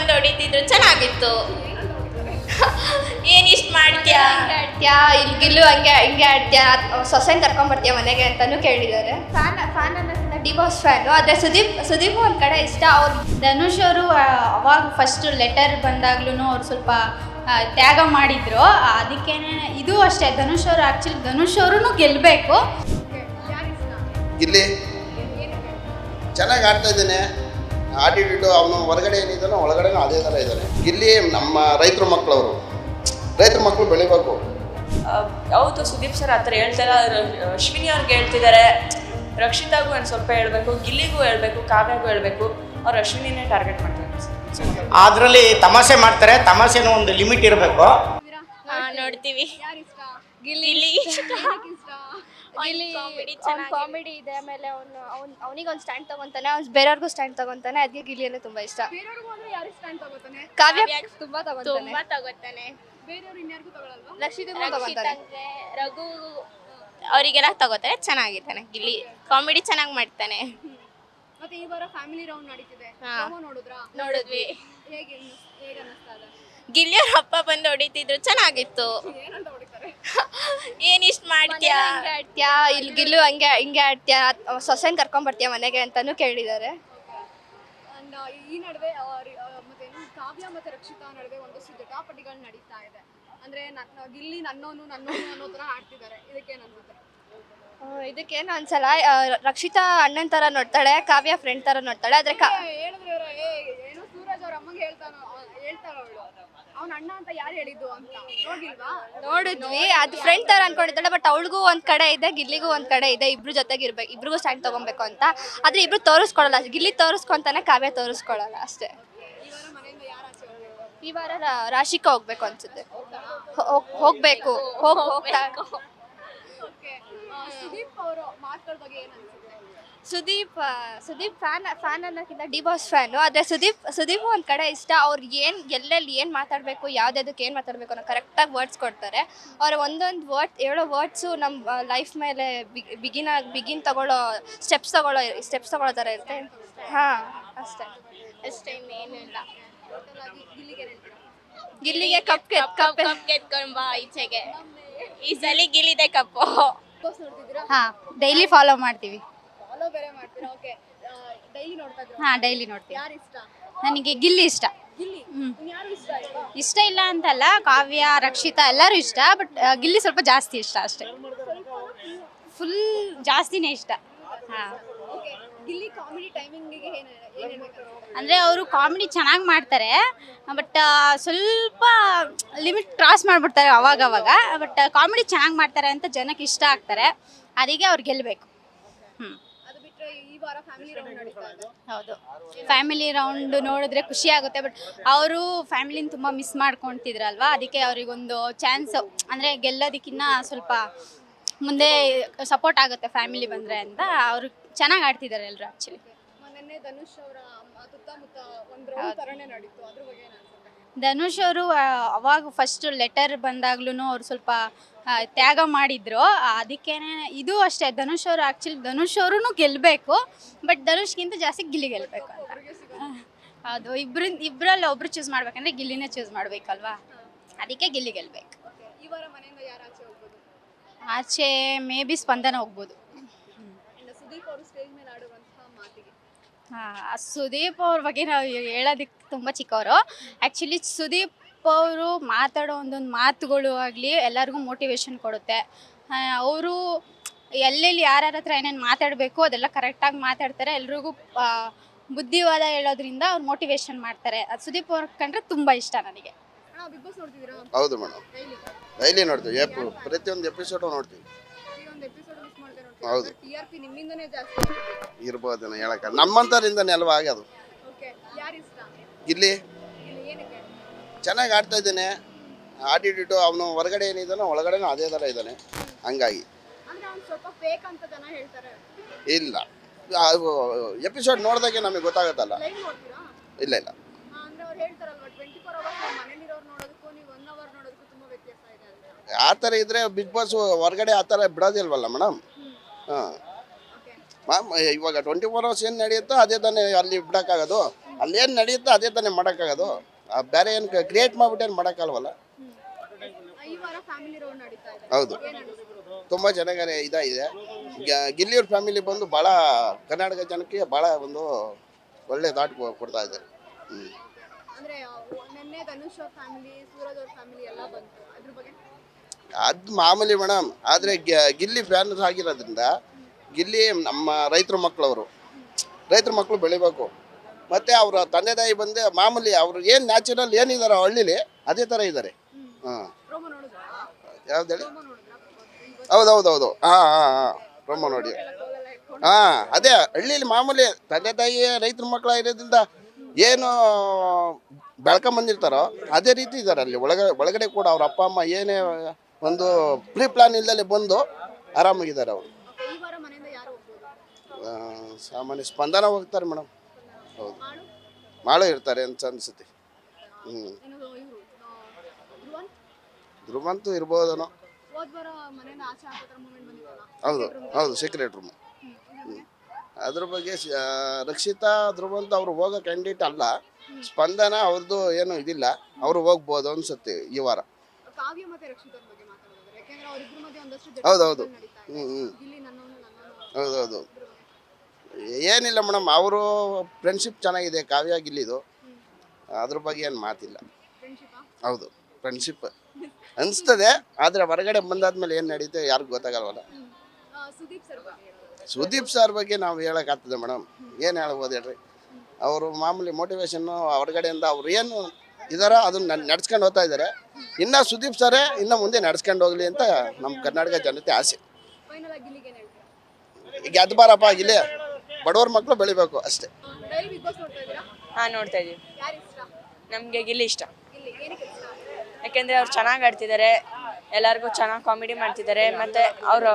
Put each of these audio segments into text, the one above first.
ಬಂದು ಹೊಡಿತಿದ್ರು, ಚೆನ್ನಾಗಿತ್ತು. ಏನ್ ಇಷ್ಟ ಮಾಡ್ತೀಯಾ ಇಲ್ಲಿ ಗಿಲ್ಲು ಹಂಗೆ ಹಿಂಗೆ ಆಡ್ತೀಯಾ, ಸೊಸೆನ್ ಕರ್ಕೊಂಡ್ಬರ್ತೀಯ ಮನೆಗೆ ಅಂತಾನು ಕೇಳಿದ್ದಾರೆ. ಫ್ಯಾನ್ ಅನ್ನೋದ್ರಿಂದ ಡಿ ಬಾಸ್ ಫ್ಯಾನು. ಆದರೆ ಸುದೀಪ್ ಒಂದು ಕಡೆ ಇಷ್ಟ. ಅವ್ರು ಧನುಷ್ ಅವರು ಅವಾಗ ಫಸ್ಟ್ ಲೆಟರ್ ಬಂದಾಗ್ಲೂ ಅವ್ರು ಸ್ವಲ್ಪ ತ್ಯಾಗ ಮಾಡಿದ್ರು. ಅದಕ್ಕೇನೆ ಇದು ಅಷ್ಟೇ, ಧನುಷ್ ಅವರು ಆ್ಯಕ್ಚುಲಿ ಧನುಷ್ ಅವರು ಗೆಲ್ಲಬೇಕು. ಗಿಲ್ಲಿ ಚೆನ್ನಾಗಿ ಆಡ್ತಾ ಇದ್ದಾನೆ, ಆಟಿಟ್ಯೂಡು ಅವನು ಹೊರಗಡೆ ಏನಿದ್ದಾನೋ ಒಳಗಡೆನೂ ಅದೇ ಥರ ಇದ್ದಾನೆ. ಗಿಲ್ಲಿ ನಮ್ಮ ರೈತರ ಮಕ್ಕಳು ಬೆಳಿಬೇಕು. ಹೌದು, ಸುದೀಪ್ ಸರ್ ಆ ಥರ ಹೇಳ್ತಾರೆ. ಅಶ್ವಿನಿ ಅವ್ರಿಗೆ ಹೇಳ್ತಿದ್ದಾರೆ, ರಕ್ಷಿತಾಗೂ ಒಂದು ಸ್ವಲ್ಪ ಹೇಳಬೇಕು, ಗಿಲ್ಲಿಗೂ ಹೇಳಬೇಕು, ಕಾವ್ಯಾಗೂ ಹೇಳಬೇಕು. ಅವ್ರು ಅಶ್ವಿನಿನೇ ಟಾರ್ಗೆಟ್ ಮಾಡ್ತಾರೆ. ಅದರಲ್ಲಿ ತಮಾಷೆ ಮಾಡ್ತಾರೆ, ತಮಾಷೆನೂ ಒಂದು ಲಿಮಿಟ್ ಇರಬೇಕು. ನೋಡ್ತೀವಿ. ಗಿಲ್ಲಿ ಕಾಮಿಡಿ ಇದೆ. ಆಮೇಲೆ ಅವನಿಗೊಂದು ಸ್ಟ್ಯಾಂಡ್ ತಗೊಂತಾನೆ, ಅವ್ನು ಬೇರೆಯವ್ರಿಗೂ ಸ್ಟ್ಯಾಂಡ್ ತಗೊಂತಾನೆ. ಅದಕ್ಕೆ ಗಿಲ್ಲಿ ಅಂದ್ರೆ ತುಂಬಾ ಇಷ್ಟ. ಕಾವ್ಯ ತುಂಬಾ ತಗೋತಾನೆ. ರಘು ಅವರಿಗೆಲ್ಲ ತಗೋತಾರೆ, ಚೆನ್ನಾಗಿದ್ದಾನೆ. ಗಿಲ್ಲಿ ಕಾಮಿಡಿ ಚೆನ್ನಾಗಿ ಮಾಡ್ತಾನೆ. ಮತ್ತೆ ಈ ವಾರ ಫ್ಯಾಮಿಲಿ ರೌಂಡ್ ನಡೀತಿದೆ, ನೋಡಿದ್ವಿ. ಹೇಗೆ ಅನ್ನಿಸ್ತಾ ಇದೆ? ಗಿಲ್ಲಿಯವ್ರ ಅಪ್ಪ ಬಂದು ಹೊಡಿತಿದ್ರು, ಚೆನ್ನಾಗಿತ್ತು. ಏನ್ ಇಷ್ಟ ಮಾಡ್ತೀಯಾ ಇಲ್ಲಿ ಗಿಲ್ಲು ಹಂಗೆ ಹಿಂಗೆ ಆಡ್ತೀಯಾ, ಸೊಸೆನ್ ಕರ್ಕೊಂಡ್ಬರ್ತೀಯ ಮನೆಗೆ ಅಂತಾನು ಕೇಳಿದ್ದಾರೆ. ಈ ನಡುವೆ ಮತ್ತೇನು ಕಾವ್ಯ ಮತ್ತೆ ರಕ್ಷಿತಾ ನಡುವೆ ಒಂದಷ್ಟು ಜಟಾಪಟಿಗಳು ನಡೀತಾ ಇದೆ. ಅಂದ್ರೆ ಗಿಲ್ಲಿ ನನ್ನೋನು ಅನ್ನೋ ತರ ಆಡ್ತಿದ್ದಾರೆ. ಇದಕ್ಕೇನು ಅನ್ಸಲ್ಲ. ರಕ್ಷಿತಾ ಅಣ್ಣನ್ ತರ ನೋಡ್ತಾಳೆ, ಕಾವ್ಯ ಫ್ರೆಂಡ್ ತರ ನೋಡ್ತಾಳೆ. ಆದ್ರೆ ಏನೋ ಸೂರಜ್ ಅವ್ರ ಅಮ್ಮಗೆ ಹೇಳ್ತಾಳ ಅವಳು, ಅವ್ನ ಅಣ್ಣ ಅಂತ ಯಾರು ಹೇಳಿದ್ದು ಅಂತ ನೋಡಿದ್ವಿ. ಅದು ಫ್ರೆಂಡ್ ತರ ಅನ್ಕೊಂಡಿದ್ದಾಳೆ. ಬಟ್ ಅವಳಿಗೂ ಒಂದ್ ಕಡೆ ಇದೆ, ಗಿಲ್ಲಿಗೂ ಒಂದ್ ಕಡೆ ಇದೆ. ಇಬ್ರು ಜೊತೆಗೆ ಇರ್ಬೇಕು, ಇಬ್ರಿಗೂ ಸ್ಟ್ಯಾಂಡ್ ತಗೊಬೇಕು ಅಂತ. ಆದ್ರೆ ಇಬ್ರು ತೋರಿಸ್ಕೊಳಲ್ಲ. ಗಿಲ್ಲಿ ತೋರಿಸ್ಕೊಂತಾನೆ, ಕಾವ್ಯ ತೋರಿಸ್ಕೊಳಲ್ಲ ಅಷ್ಟೇ. ಈ ವಾರ ರಾಶಿಕಾ ಹೋಗ್ಬೇಕು ಅನ್ಸುತ್ತೆ. ಹೋಗ್ಬೇಕು. ಸುದೀಪ್ ಫ್ಯಾನ್ ಅನ್ನೋಕ್ಕಿಂತ ಡಿ ಬಾಸ್ ಫ್ಯಾನು. ಆದರೆ ಸುದೀಪ್ ಒಂದು ಕಡೆ ಇಷ್ಟ. ಅವ್ರು ಎಲ್ಲೆಲ್ಲಿ ಏನು ಮಾತಾಡಬೇಕು, ಯಾವುದಕ್ಕೆ ಏನು ಮಾತಾಡಬೇಕು ಅನ್ನೋ ಕರೆಕ್ಟಾಗಿ ವರ್ಡ್ಸ್ ಕೊಡ್ತಾರೆ. ಅವ್ರ ಒಂದೊಂದು ಹೇಳೋ ವರ್ಡ್ಸು ನಮ್ಮ ಲೈಫ್ ಮೇಲೆ ಬಿಗಿನ್ ತಗೊಳ್ಳೋ ಸ್ಟೆಪ್ಸ್ ತಗೊಳ್ಳೋ ಥರ ಇರುತ್ತೆ. ಹಾಂ, ಅಷ್ಟೇ ಇನ್ನೇನು ಇಲ್ಲ. ಗಿಲ್ಲಿಗೆ ಕಪ್ ಗೆದ್ಕೊಂಡ್ ಬಾ ಈಚೆಗೆ. ಈ ಸಲ ಗಿಲ್ಲಿದೆ ಕಪ್ಪು. ಹಾಂ, ಡೈಲಿ ಫಾಲೋ ಮಾಡ್ತೀವಿ. ಹಾಂ, ಡೈಲಿ ನೋಡ್ತೀವಿ. ನನಗೆ ಗಿಲ್ಲಿ ಇಷ್ಟ. ಇಷ್ಟ ಇಲ್ಲ ಅಂತಲ್ಲ, ಕಾವ್ಯ ರಕ್ಷಿತಾ ಎಲ್ಲರೂ ಇಷ್ಟ. ಬಟ್ ಗಿಲ್ಲಿ ಸ್ವಲ್ಪ ಜಾಸ್ತಿ ಇಷ್ಟ ಅಷ್ಟೇ, ಫುಲ್ ಜಾಸ್ತಿನೇ ಇಷ್ಟ. ಹಾಂ, ಅಂದರೆ ಅವರು ಕಾಮಿಡಿ ಚೆನ್ನಾಗಿ ಮಾಡ್ತಾರೆ. ಬಟ್ ಸ್ವಲ್ಪ ಲಿಮಿಟ್ ಕ್ರಾಸ್ ಮಾಡಿಬಿಡ್ತಾರೆ ಅವಾಗವಾಗ. ಬಟ್ ಕಾಮಿಡಿ ಚೆನ್ನಾಗಿ ಮಾಡ್ತಾರೆ ಅಂತ ಜನಕ್ಕೆ ಇಷ್ಟ ಆಗ್ತಾರೆ. ಅದಕ್ಕೆ ಅವ್ರು ಗೆಲ್ಲಬೇಕು. ಹೌದು, ಫ್ಯಾಮಿಲಿ ರೌಂಡ್ ನೋಡಿದ್ರೆ ಖುಷಿ ಆಗುತ್ತೆ. ಬಟ್ ಅವರು ಫ್ಯಾಮಿಲಿನ ತುಂಬ ಮಿಸ್ ಮಾಡ್ಕೊತಿದ್ರಲ್ವಾ, ಅದಕ್ಕೆ ಅವ್ರಿಗೊಂದು ಚಾನ್ಸ್ ಅಂದರೆ ಗೆಲ್ಲೋದಕ್ಕಿಂತ ಸ್ವಲ್ಪ ಮುಂದೆ ಸಪೋರ್ಟ್ ಆಗುತ್ತೆ ಫ್ಯಾಮಿಲಿ ಬಂದರೆ ಅಂತ. ಅವರು ಚೆನ್ನಾಗಿ ಆಡ್ತಿದ್ದಾರೆ ಎಲ್ಲರೂ ಆ್ಯಕ್ಚುಲಿ. ಧನುಷ್ ಅವರು ಅವಾಗ ಫಸ್ಟ್ ಲೆಟರ್ ಬಂದಾಗ್ಲೂ ಅವ್ರು ಸ್ವಲ್ಪ ತ್ಯಾಗ ಮಾಡಿದ್ರು. ಅದಕ್ಕೇನೆ ಇದು ಅಷ್ಟೇ, ಧನುಷ್ ಅವರು ಆ್ಯಕ್ಚುಲಿ ಧನುಷ್ ಅವರು ಗೆಲ್ಲಬೇಕು. ಬಟ್ ಧನುಷ್ಗಿಂತ ಜಾಸ್ತಿ ಗಿಲ್ಲಿ ಗೆಲ್ಲಬೇಕು ಅಂತ. ಹೌದು, ಇಬ್ಬರಲ್ಲಿ ಒಬ್ರು ಚೂಸ್ ಮಾಡ್ಬೇಕಂದ್ರೆ ಗಿಲ್ಲಿನೇ ಚೂಸ್ ಮಾಡಬೇಕಲ್ವಾ, ಅದಕ್ಕೆ ಗಿಲ್ಲಿ ಗೆಲ್ಲಬೇಕು. ಆಚೆ ಮೇ ಬಿ ಸ್ಪಂದನ ಹೋಗ್ಬೋದು. ಸುದೀಪ್ ಅವ್ರ ಬಗ್ಗೆ ನಾವು ಹೇಳೋದಕ್ಕೆ ತುಂಬ ಚಿಕ್ಕವರು. ಆ್ಯಕ್ಚುಲಿ ಸುದೀಪ್ ಅವರು ಮಾತಾಡೋ ಒಂದೊಂದು ಮಾತುಗಳು ಆಗಲಿ ಎಲ್ಲರಿಗೂ ಮೋಟಿವೇಶನ್ ಕೊಡುತ್ತೆ. ಅವರು ಎಲ್ಲೆಲ್ಲಿ ಯಾರ್ಯಾರ ಹತ್ರ ಏನೇನು ಮಾತಾಡಬೇಕು ಅದೆಲ್ಲ ಕರೆಕ್ಟಾಗಿ ಮಾತಾಡ್ತಾರೆ. ಎಲ್ರಿಗೂ ಬುದ್ಧಿವಾದ ಹೇಳೋದ್ರಿಂದ ಅವ್ರು ಮೋಟಿವೇಶನ್ ಮಾಡ್ತಾರೆ. ಅದು ಸುದೀಪ್ ಅವ್ರ ಕಂಡ್ರೆ ತುಂಬ ಇಷ್ಟ ನನಗೆ. ಹೌದು ಮೇಡಮ್, ಡೈಲಿ ನೋಡ್ತೀವಿ. ಪ್ರತಿಯೊಂದು ಎಪಿಸೋಡು ನೋಡ್ತೀವಿ. ಹೌದು, ಇರ್ಬೋದೇನೋ ಹೇಳಕ್ಕ, ನಮ್ಮಂತರಿಂದನೇ ಅಲ್ವಾ ಆಗ್ಯದು. ಗಿಲ್ಲಿ ಚೆನ್ನಾಗಿ ಆಡ್ತಾ ಇದ್ದಾನೆ, ಆಟಿಟ್ಯೂಡು ಅವನು ಹೊರಗಡೆ ಏನಿದ್ದಾನೋ ಒಳಗಡೆನೂ ಅದೇ ಥರ ಇದ್ದಾನೆ. ಹಂಗಾಗಿ ಇಲ್ಲ, ಎಪಿಸೋಡ್ ನೋಡಿದಾಗೆ ನಮಗೆ ಗೊತ್ತಾಗತ್ತಲ್ಲ. ಇಲ್ಲ ಆ ಥರ ಇದ್ರೆ ಬಿಗ್ ಬಾಸ್ ಹೊರಗಡೆ ಆ ಥರ ಬಿಡೋದಿಲ್ವಲ್ಲ ಮೇಡಮ್. ಹಾಂ ಮ್ಯಾಮ್, ಇವಾಗ 24 hours ಏನು ನಡೆಯುತ್ತೋ ಅದೇ ತಾನೇ ಅಲ್ಲಿ ಬಿಡೋಕ್ಕಾಗೋದು. ಅಲ್ಲೇನು ನಡೆಯುತ್ತೋ ಅದೇ ತಾನೇ ಮಾಡೋಕ್ಕಾಗೋದು. ಬೇರೆ ಏನು ಕ್ರಿಯೇಟ್ ಮಾಡ್ಬಿಟ್ಟು ಏನು ಮಾಡೋಕ್ಕಾಗಲ್ವಲ್ಲ. ಈ ವಾರ ಫ್ಯಾಮಿಲಿ ರೌಂಡ್ ನಡೀತಾ ಇದೆ. ಹೌದು, ತುಂಬ ಚೆನ್ನಾಗಿ ಇದಾಗಿದೆ. ಗಿಲ್ಲಿಯವ್ರ ಫ್ಯಾಮಿಲಿ ಬಂದು ಭಾಳ ಕರ್ನಾಟಕ ಜನಕ್ಕೆ ಭಾಳ ಒಂದು ಒಳ್ಳೆ ಥಾಟ್ ಕೊಡ್ತಾ ಇದ್ದಾರೆ. ಅಂದ್ರೆ ನಿನ್ನೆ ಧನುಷ್ ಅವ್ರ ಫ್ಯಾಮಿಲಿ, ಸೂರಜ್ ಅವ್ರ ಫ್ಯಾಮಿಲಿ ಎಲ್ಲ ಬಂತು, ಅದ್ರ ಬಗ್ಗೆ ಅದು ಮಾಮೂಲಿ ಮೇಡಮ್. ಆದರೆ ಗಿಲ್ಲಿ ಫ್ಯಾನ್ಸ್ ಆಗಿರೋದ್ರಿಂದ ಗಿಲ್ಲಿ ನಮ್ಮ ರೈತರ ಮಕ್ಕಳು ಬೆಳಿಬೇಕು. ಮತ್ತು ಅವರ ತಂದೆ ತಾಯಿ ಬಂದು ಮಾಮೂಲಿ ಅವರು ಏನು ನ್ಯಾಚುರಲ್ ಏನಿದ್ದಾರೆ ಹಳ್ಳಿಲಿ ಅದೇ ಥರ ಇದ್ದಾರೆ. ಹಾಂ, ಯಾವ್ದು ಹೇಳಿ? ಹೌದು ಹಾಂ ಪ್ರೊಮೋ ನೋಡಿ. ಹಾಂ, ಅದೇ ಹಳ್ಳಿಲಿ ಮಾಮೂಲಿ ತಂದೆ ತಾಯಿ ರೈತರ ಮಕ್ಕಳಾಗಿರೋದ್ರಿಂದ ಏನು ಬೆಳ್ಕೊಂಬಂದಿರ್ತಾರೋ ಅದೇ ರೀತಿ ಇದ್ದಾರೆ ಅಲ್ಲಿ. ಒಳಗಡೆ ಕೂಡ ಅವ್ರ ಅಪ್ಪ ಅಮ್ಮ ಏನೇ ಒಂದು ಪ್ರೀ ಪ್ಲಾನ್ ಇಲ್ಲದೆ ಬಂದು ಆರಾಮಾಗಿದ್ದಾರೆ ಅವರು. ಸಾಮಾನ್ಯ ಸ್ಪಂದನ ಹೋಗ್ತಾರೆ ಮೇಡಮ್. ಹೌದು, ಮಾಳು ಇರ್ತಾರೆ ಅಂತ ಅನ್ಸುತ್ತೆ. ಧ್ರುವಂತೂ ಇರ್ಬೋದೇನೋ. ಹೌದು ಸೀಕ್ರೆಟ್ ರೂಮ್. ಅದ್ರ ಬಗ್ಗೆ ರಕ್ಷಿತಾ ಧ್ರುವಂತ ಅವ್ರು ಹೋಗೋ ಕ್ಯಾಂಡಿಡೇಟ್ ಅಲ್ಲ. ಸ್ಪಂದನ ಅವ್ರದ್ದು ಏನು ಇದಿಲ್ಲ, ಅವರು ಹೋಗ್ಬೋದು ಅನ್ಸುತ್ತೆ ಈ ವಾರ. ಹೌದು ಏನಿಲ್ಲ ಮೇಡಮ್, ಅವರು ಫ್ರೆಂಡ್ಶಿಪ್ ಚೆನ್ನಾಗಿದೆ ಕಾವ್ಯ ಗಿಲ್ಲಿದು. ಅದ್ರ ಬಗ್ಗೆ ಏನು ಮಾತಿಲ್ಲ. ಹೌದು, ಫ್ರೆಂಡ್ಶಿಪ್ ಅನಿಸ್ತದೆ, ಆದರೆ ಹೊರಗಡೆ ಬಂದಾದ್ಮೇಲೆ ಏನು ನಡೀತೆ ಯಾರಿಗೂ ಗೊತ್ತಾಗಲ್ವಲ್ಲ. ಸುದೀಪ್ ಸರ್ ಬಗ್ಗೆ ನಾವು ಹೇಳೋಕ್ಕಾಗ್ತದೆ ಮೇಡಮ್, ಏನು ಹೇಳ್ಬೋದು ಹೇಳ್ರಿ. ಅವರು ಮಾಮೂಲಿ ಮೋಟಿವೇಶನ್ನು ಹೊರಗಡೆಯಿಂದ ಅವ್ರು ಏನು ಇದಾರೋ ಅದನ್ನ ನಡ್ಸ್ಕೊಂಡು ಹೋಗ್ತಾ ಇದ್ದಾರೆ. ಇನ್ನು ಸುದೀಪ್ ಸರೇ ಇನ್ನು ಮುಂದೆ ನಡ್ಸ್ಕೊಂಡು ಹೋಗ್ಲಿ ಅಂತ ನಮ್ಮ ಕರ್ನಾಟಕ ಜನತೆ ಆಸೆ. ಈಗ ಅದು ಬಾರಪ್ಪ, ಗಿಲ್ಲಿ ಬಡವ್ರ ಮಕ್ಕಳು ಬೆಳಿಬೇಕು ಅಷ್ಟೇ. ಹಾಂ, ನೋಡ್ತಾ ಇದ್ದೀವಿ. ನಮಗೆ ಗಿಲ್ಲಿ ಇಷ್ಟ. ಯಾಕೆಂದರೆ ಅವ್ರು ಚೆನ್ನಾಗಿ ಆಡ್ತಿದ್ದಾರೆ, ಎಲ್ಲರಿಗೂ ಚೆನ್ನಾಗಿ ಕಾಮಿಡಿ ಮಾಡ್ತಿದ್ದಾರೆ, ಮತ್ತು ಅವರು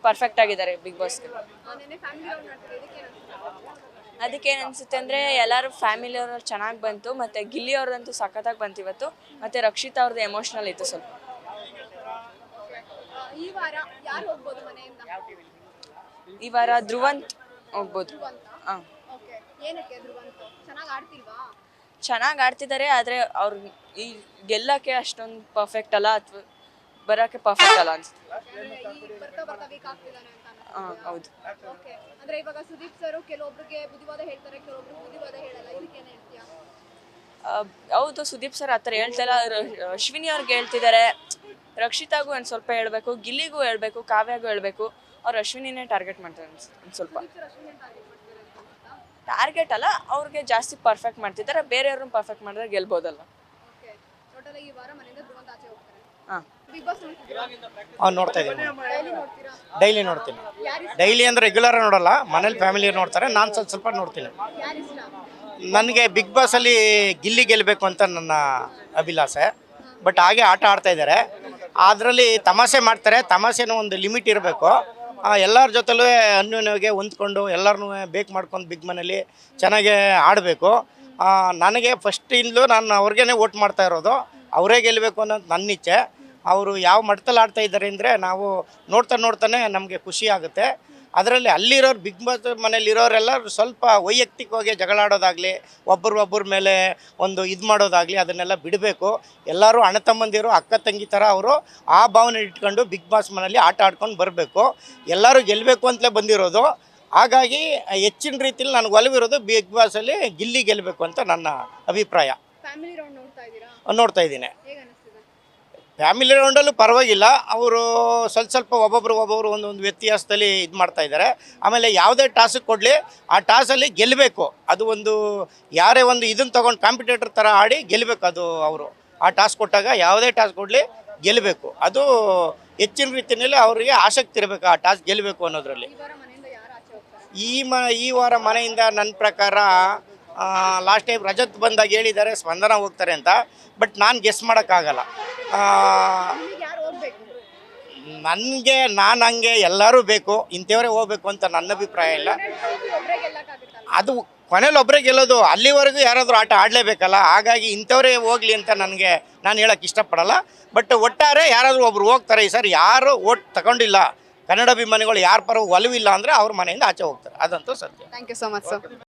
ಪರ್ಫೆಕ್ಟ್ ಆಗಿದ್ದಾರೆ ಬಿಗ್ ಬಾಸ್ಗೆ. ಅದಕ್ಕೇನು ಅನಿಸುತ್ತೆ ಅಂದರೆ ಎಲ್ಲರೂ ಫ್ಯಾಮಿಲಿಯವ್ರು ಚೆನ್ನಾಗಿ ಬಂತು, ಮತ್ತು ಗಿಲ್ಲಿ ಅವ್ರದಂತೂ ಸಖತ್ತಾಗಿ ಬಂತು ಇವತ್ತು. ಮತ್ತು ರಕ್ಷಿತಾ ಅವ್ರದ್ದು ಎಮೋಷ್ನಲ್ ಇತ್ತು ಸ್ವಲ್ಪ. ಈ ವಾರ ಧ್ರುವಂತ್ ಹೋಗ್ಬೋದು. ಹಾಂ, ಚೆನ್ನಾಗಿ ಆಡ್ತಿದ್ದಾರೆ, ಆದರೆ ಅವ್ರು ಈ ಗೆಲ್ಲಕ್ಕೆ ಅಷ್ಟೊಂದು ಪರ್ಫೆಕ್ಟ್ ಅಲ್ಲ, ಅಥವಾ ಬರೋಕ್ಕೆ ಪರ್ಫೆಕ್ಟ್ ಅಲ್ಲ ಅನ್ಸುತ್ತೆ. ಹಾಂ, ಹೌದು. ಹೌದು, ಸುದೀಪ್ ಸರ್ ಆ ಥರ ಹೇಳ್ತಾಯಿಲ್ಲ. ಅಶ್ವಿನಿ ಅವ್ರಿಗೆ ಹೇಳ್ತಿದ್ದಾರೆ, ರಕ್ಷಿತಾಗೂ ಒಂದು ಸ್ವಲ್ಪ ಹೇಳಬೇಕು, ಗಿಲ್ಲಿಗೂ ಹೇಳಬೇಕು, ಕಾವ್ಯಾಗೂ ಹೇಳಬೇಕು. ಅವ್ರು ಅಶ್ವಿನಿನೇ ಟಾರ್ಗೆಟ್ ಮಾಡ್ತಾರೆ ಒಂದು ಸ್ವಲ್ಪ. ಟಾರ್ಗೆಟ್ ಅಲ್ಲ, ಅವ್ರಿಗೆ ಜಾಸ್ತಿ ಪರ್ಫೆಕ್ಟ್ ಮಾಡ್ತಿದ್ದಾರೆ, ಬೇರೆಯವ್ರನ್ನ ಪರ್ಫೆಕ್ಟ್ ಮಾಡಿದ್ರೆ ಗೆಲ್ಬೋದಲ್ಲ. ಹಾಂ, ನೋಡ್ತಾ ಇದ್ದೀನಿ, ಡೈಲಿ ನೋಡ್ತೀನಿ. ಡೈಲಿ ಅಂದರೆ ರೆಗ್ಯುಲರ್ ನೋಡಲ್ಲ, ಮನೇಲಿ ಫ್ಯಾಮಿಲಿ ನೋಡ್ತಾರೆ, ನಾನು ಸ್ವಲ್ಪ ನೋಡ್ತೀನಿ. ನನಗೆ ಬಿಗ್ ಬಾಸಲ್ಲಿ ಗಿಲ್ಲಿ ಗೆಲ್ಲಬೇಕು ಅಂತ ನನ್ನ ಅಭಿಲಾಷೆ. ಬಟ್ ಹಾಗೆ ಆಟ ಆಡ್ತಾ ಇದ್ದಾರೆ, ಅದರಲ್ಲಿ ತಮಾಷೆ ಮಾಡ್ತಾರೆ. ತಮಾಷೆನೂ ಒಂದು ಲಿಮಿಟ್ ಇರಬೇಕು. ಎಲ್ಲರ ಜೊತೆಲೂ ಅನ್ಯೋನ್ಯವಾಗಿ ಹೊಂದ್ಕೊಂಡು ಎಲ್ಲರನ್ನೂ ಬೇಕು ಮಾಡ್ಕೊಂಡು ಬಿಗ್ ಮನೇಲಿ ಚೆನ್ನಾಗೇ ಆಡಬೇಕು. ನನಗೆ ಫಸ್ಟಿಂದಲೂ ನಾನು ಅವ್ರಿಗೇ ವೋಟ್ ಮಾಡ್ತಾ ಇರೋದು, ಅವರೇ ಗೆಲ್ಲಬೇಕು ಅನ್ನೋದು ನನ್ನ ಇಚ್ಛೆ. ಅವರು ಯಾವ ಮಟ್ಟದಲ್ಲಿ ಆಡ್ತಾ ಇದ್ದಾರೆ ಅಂದರೆ ನಾವು ನೋಡ್ತಾನೆ ನಮಗೆ ಖುಷಿ ಆಗುತ್ತೆ. ಅದರಲ್ಲಿ ಅಲ್ಲಿರೋರು ಬಿಗ್ ಬಾಸ್ ಮನೇಲಿರೋರೆಲ್ಲ ಸ್ವಲ್ಪ ವೈಯಕ್ತಿಕವಾಗಿ ಜಗಳಾಡೋದಾಗಲಿ, ಒಬ್ಬರ ಮೇಲೆ ಒಂದು ಇದು ಮಾಡೋದಾಗಲಿ ಅದನ್ನೆಲ್ಲ ಬಿಡಬೇಕು. ಎಲ್ಲರೂ ಅಣ್ಣ ತಮ್ಮಂದಿರು ಅಕ್ಕ ತಂಗಿ ಥರ ಅವರು ಆ ಭಾವನೆ ಇಟ್ಕೊಂಡು ಬಿಗ್ ಬಾಸ್ ಮನೇಲಿ ಆಟ ಆಡ್ಕೊಂಡು ಬರಬೇಕು. ಎಲ್ಲರೂ ಗೆಲ್ಲಬೇಕು ಅಂತಲೇ ಬಂದಿರೋದು. ಹಾಗಾಗಿ ಹೆಚ್ಚಿನ ರೀತಿಯಲ್ಲಿ ನನಗೆ ಒಲವಿರೋದು ಬಿಗ್ ಬಾಸಲ್ಲಿ ಗಿಲ್ಲಿ ಗೆಲ್ಲಬೇಕು ಅಂತ ನನ್ನ ಅಭಿಪ್ರಾಯ. ನೋಡ್ತಾ ಇದ್ದೀನಿ. ಫ್ಯಾಮಿಲಿ ರೌಂಡಲ್ಲೂ ಪರವಾಗಿಲ್ಲ, ಅವರು ಸ್ವಲ್ಪ ಒಬ್ಬೊಬ್ರು ಒಂದೊಂದು ವ್ಯತ್ಯಾಸದಲ್ಲಿ ಇದು ಮಾಡ್ತಾ ಇದ್ದಾರೆ. ಆಮೇಲೆ ಯಾವುದೇ ಟಾಸ್ಕ್ ಕೊಡಲಿ ಆ ಟಾಸಲ್ಲಿ ಗೆಲ್ಲಬೇಕು. ಅದು ಒಂದು ಯಾರೇ ಒಂದು ಇದನ್ನು ತೊಗೊಂಡು ಕಾಂಪಿಟೇಟರ್ ಥರ ಆಡಿ ಗೆಲ್ಲಬೇಕು. ಅದು ಅವರು ಆ ಟಾಸ್ಕ್ ಕೊಟ್ಟಾಗ ಯಾವುದೇ ಟಾಸ್ಕ್ ಕೊಡಲಿ ಗೆಲ್ಲಬೇಕು. ಅದು ಹೆಚ್ಚಿನ ರೀತಿಯಲ್ಲಿ ಅವರಿಗೆ ಆಸಕ್ತಿ ಇರಬೇಕು ಆ ಟಾಸ್ಕ್ ಗೆಲ್ಲಬೇಕು ಅನ್ನೋದರಲ್ಲಿ. ಈ ವಾರ ಮನೆಯಿಂದ ನನ್ನ ಪ್ರಕಾರ ಲಾಸ್ಟ್ ಟೈಮ್ ರಜತ್ ಬಂದಾಗ ಹೇಳಿದ್ದಾರೆ ಸ್ಪಂದನ ಹೋಗ್ತಾರೆ ಅಂತ. ಬಟ್ ನಾನು ಗೆಸ್ ಮಾಡೋಕ್ಕಾಗಲ್ಲ. ನನಗೆ ಹಂಗೆ ಎಲ್ಲರೂ ಬೇಕು, ಇಂಥವರೇ ಹೋಗ್ಬೇಕು ಅಂತ ನನ್ನ ಅಭಿಪ್ರಾಯ ಇಲ್ಲ. ಅದು ಕೊನೆಯಲ್ಲಿ ಒಬ್ಬರೇ ಗೆಲ್ಲೋದು, ಅಲ್ಲಿವರೆಗೂ ಯಾರಾದರೂ ಆಟ ಆಡಲೇಬೇಕಲ್ಲ. ಹಾಗಾಗಿ ಇಂಥವರೇ ಹೋಗಲಿ ಅಂತ ನಾನು ಹೇಳೋಕ್ಕೆ ಇಷ್ಟಪಡಲ್ಲ. ಬಟ್ ಒಟ್ಟಾರೆ ಯಾರಾದರೂ ಒಬ್ರು ಹೋಗ್ತಾರೆ. ಈ ಸರ್ ಯಾರು ಓಟ್ ತಗೊಂಡಿಲ್ಲ, ಕನ್ನಡ ಅಭಿಮಾನಿಗಳು ಯಾರ ಪರ ಒಲವಿಲ್ಲ ಅಂದರೆ ಅವ್ರ ಮನೆಯಿಂದ ಆಚೆ ಹೋಗ್ತಾರೆ, ಅದಂತೂ ಸತ್ಯ. Thank you so much sir.